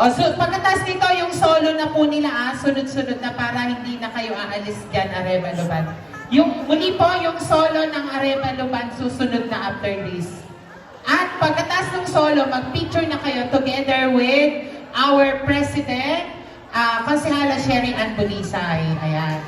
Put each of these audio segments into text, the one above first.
So pagkatapos nito, yung solo na po nila, sunod-sunod na para hindi na kayo aalis dyan, Arevalo Band. Yung muli po, yung solo ng Arevalo Band, susunod na after this. At pagkatapos ng solo, mag-picture na kayo together with our President, Konsehala Sherry Ann Bulisay. Ayan.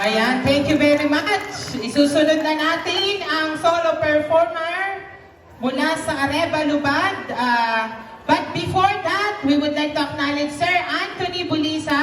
Ayan, thank you very much. Isusunod na natin ang solo performer mula sa Arevalo Band. But before that, we would like to acknowledge Sir Anthony Bulisay.